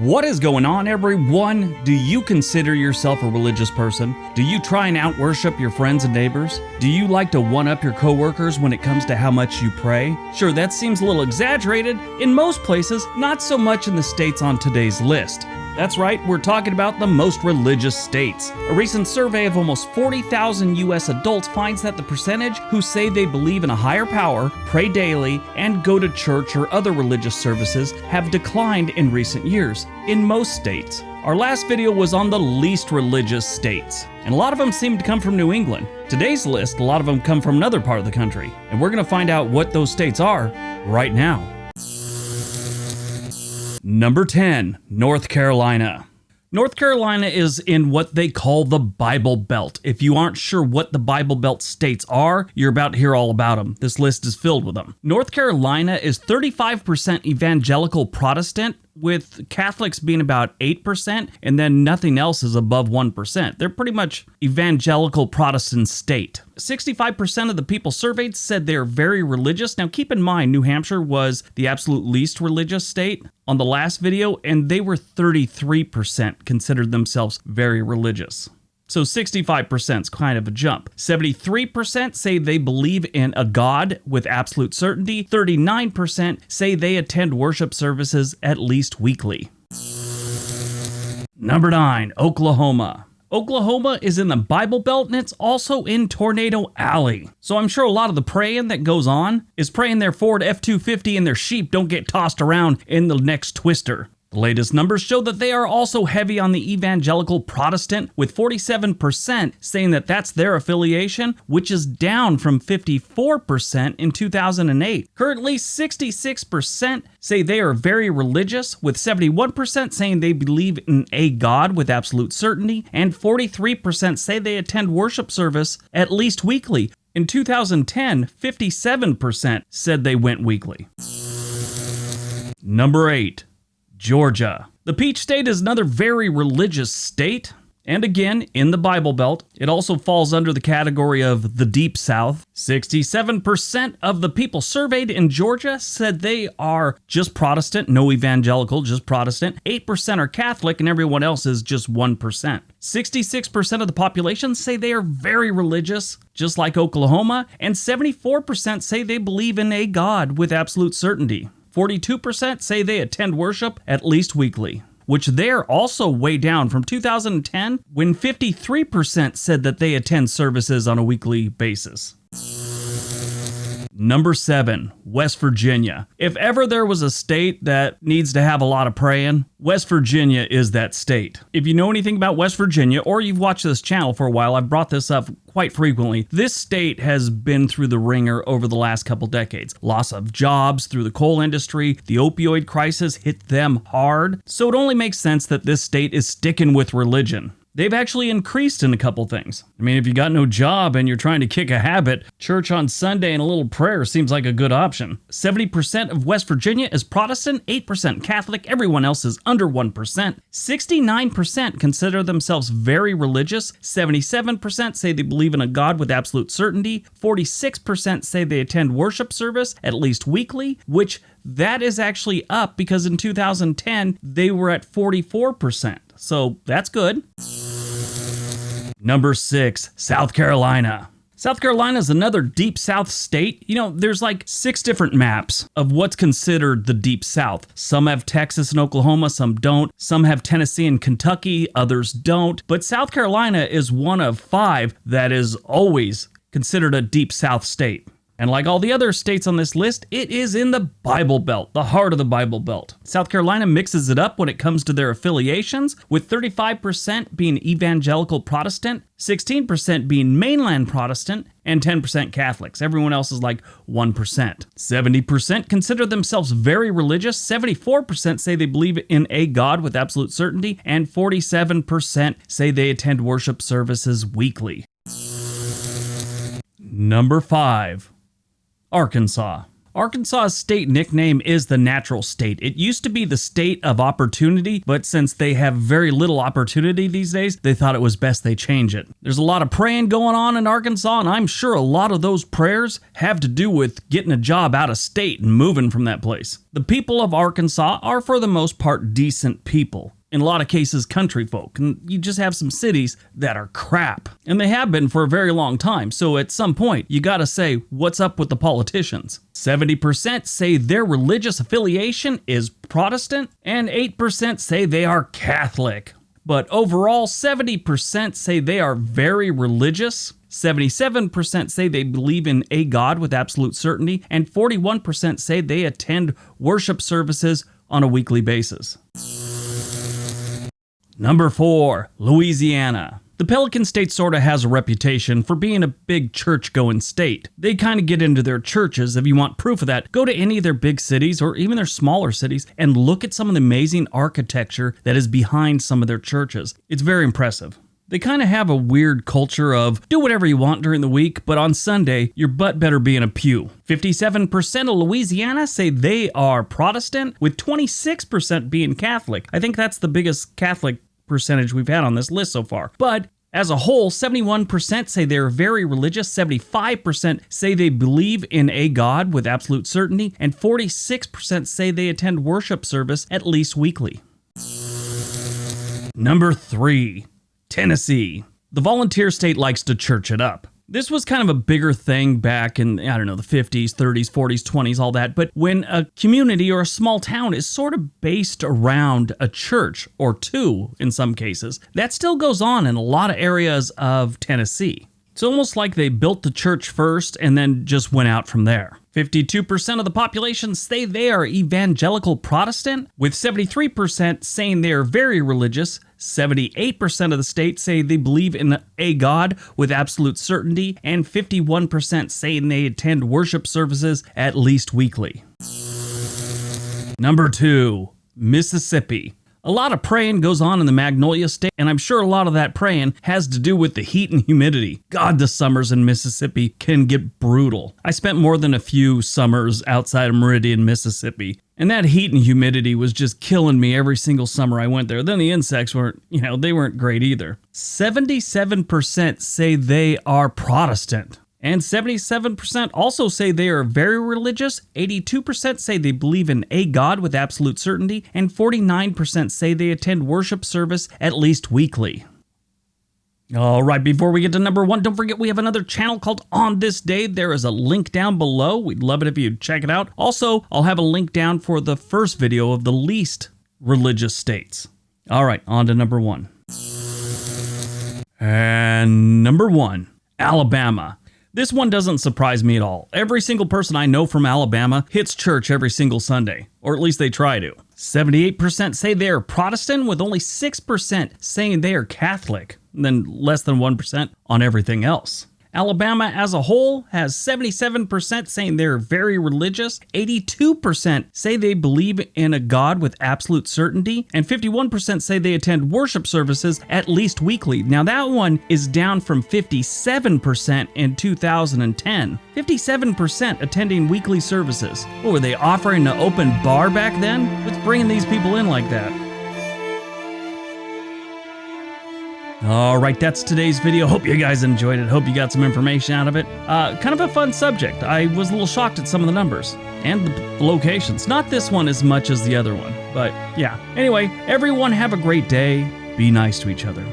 What is going on, everyone? Do you consider yourself a religious person? Do you try and out-worship your friends and neighbors? Do you like to one-up your coworkers when it comes to how much you pray? Sure, that seems a little exaggerated. In most places, not so much in the states on today's list. That's right, we're talking about the most religious states. A recent survey of almost 40,000 U.S. adults finds that the percentage who say they believe in a higher power, pray daily, and go to church or other religious services have declined in recent years in most states. Our last video was on the least religious states, and a lot of them seem to come from New England. Today's list, a lot of them come from another part of the country, and we're going to find out what those states are right now. Number 10, North Carolina. North Carolina is in what they call the Bible Belt. If you aren't sure what the Bible Belt states are, you're about to hear all about them. This list is filled with them. North Carolina is 35% evangelical Protestant, with Catholics being about 8%, and then nothing else is above 1%. They're pretty much evangelical Protestant state. 65% of the people surveyed said they're very religious. Now keep in mind, New Hampshire was the absolute least religious state on the last video, and they were 33% considered themselves very religious. So 65% is kind of a jump. 73% say they believe in a God with absolute certainty. 39% say they attend worship services at least weekly. Number 9, Oklahoma. Oklahoma is in the Bible Belt, and it's also in Tornado Alley. So I'm sure a lot of the praying that goes on is praying their Ford F-250 and their sheep don't get tossed around in the next twister. The latest numbers show that they are also heavy on the evangelical Protestant, with 47% saying that that's their affiliation, which is down from 54% in 2008. Currently, 66% say they are very religious, with 71% saying they believe in a God with absolute certainty, and 43% say they attend worship service at least weekly. In 2010, 57% said they went weekly. Number 8. Georgia. The Peach State is another very religious state, and again, in the Bible Belt. It also falls under the category of the Deep South. 67% of the people surveyed in Georgia said they are just Protestant, no evangelical, just Protestant. 8% are Catholic, and everyone else is just 1%. 66% of the population say they are very religious, just like Oklahoma, and 74% say they believe in a God with absolute certainty. 42% say they attend worship at least weekly, which they're also way down from 2010, when 53% said that they attend services on a weekly basis. Number 7, West Virginia. If ever there was a state that needs to have a lot of praying, West Virginia is that state. If you know anything about West Virginia, or you've watched this channel for a while, I've brought this up quite frequently. This state has been through the ringer over the last couple decades. Loss of jobs through the coal industry, the opioid crisis hit them hard, so it only makes sense that this state is sticking with religion. They've actually increased in a couple things. I mean, if you got no job and you're trying to kick a habit, church on Sunday and a little prayer seems like a good option. 70% of West Virginia is Protestant, 8% Catholic, everyone else is under 1%. 69% consider themselves very religious, 77% say they believe in a God with absolute certainty, 46% say they attend worship service at least weekly, which that is actually up because in 2010, they were at 44%. So that's good. Number 6, South Carolina. South Carolina is another Deep South state. You know, there's like 6 different maps of what's considered the Deep South. Some have Texas and Oklahoma, some don't. Some have Tennessee and Kentucky, others don't. But South Carolina is one of 5 that is always considered a Deep South state. And like all the other states on this list, it is in the Bible Belt, the heart of the Bible Belt. South Carolina mixes it up when it comes to their affiliations, with 35% being evangelical Protestant, 16% being mainland Protestant, and 10% Catholics. Everyone else is like 1%. 70% consider themselves very religious, 74% say they believe in a God with absolute certainty, and 47% say they attend worship services weekly. Number 5. Arkansas. Arkansas's state nickname is the natural state. It used to be the state of opportunity, but since they have very little opportunity these days, they thought it was best they change it. There's a lot of praying going on in Arkansas, and I'm sure a lot of those prayers have to do with getting a job out of state and moving from that place. The people of Arkansas are for the most part decent people. In a lot of cases, country folk, and you just have some cities that are crap. And they have been for a very long time, so at some point, you gotta say, what's up with the politicians? 70% say their religious affiliation is Protestant, and 8% say they are Catholic. But overall, 70% say they are very religious, 77% say they believe in a God with absolute certainty, and 41% say they attend worship services on a weekly basis. Number 4, Louisiana. The Pelican State sort of has a reputation for being a big church-going state. They kind of get into their churches. If you want proof of that, go to any of their big cities or even their smaller cities and look at some of the amazing architecture that is behind some of their churches. It's very impressive. They kind of have a weird culture of do whatever you want during the week, but on Sunday, your butt better be in a pew. 57% of Louisiana say they are Protestant, with 26% being Catholic. I think that's the biggest Catholic percentage we've had on this list so far. But as a whole, 71% say they're very religious, 75% say they believe in a God with absolute certainty, and 46% say they attend worship service at least weekly. Number 3. Tennessee. The volunteer state likes to church it up. This was kind of a bigger thing back in, the 50s, 30s, 40s, 20s, all that. But when a community or a small town is sort of based around a church, or two in some cases, that still goes on in a lot of areas of Tennessee. It's almost like they built the church first and then just went out from there. 52% of the population say they are evangelical Protestant, with 73% saying they are very religious. 78% of the state say they believe in a God with absolute certainty, and 51% saying they attend worship services at least weekly. Number 2, Mississippi. A lot of praying goes on in the Magnolia State, and I'm sure a lot of that praying has to do with the heat and humidity. God, the summers in Mississippi can get brutal. I spent more than a few summers outside of Meridian, Mississippi, and that heat and humidity was just killing me every single summer I went there. Then the insects weren't, they weren't great either. 77% say they are Protestant. And 77% also say they are very religious, 82% say they believe in a God with absolute certainty, and 49% say they attend worship service at least weekly. All right, before we get to number 1, don't forget we have another channel called On This Day. There is a link down below. We'd love it if you'd check it out. Also, I'll have a link down for the first video of the least religious states. All right, on to number 1. And number 1, Alabama. This one doesn't surprise me at all. Every single person I know from Alabama hits church every single Sunday, or at least they try to. 78% say they are Protestant, with only 6% saying they are Catholic, and then less than 1% on everything else. Alabama as a whole has 77% saying they're very religious, 82% say they believe in a God with absolute certainty, and 51% say they attend worship services at least weekly. Now that one is down from 57% in 2010. 57% attending weekly services. What, were they offering an open bar back then? What's bringing these people in like that? All right, that's today's video. Hope you guys enjoyed it. Hope you got some information out of it. Kind of a fun subject. I was a little shocked at some of the numbers and the locations. Not this one as much as the other one, but yeah. Anyway, everyone have a great day. Be nice to each other.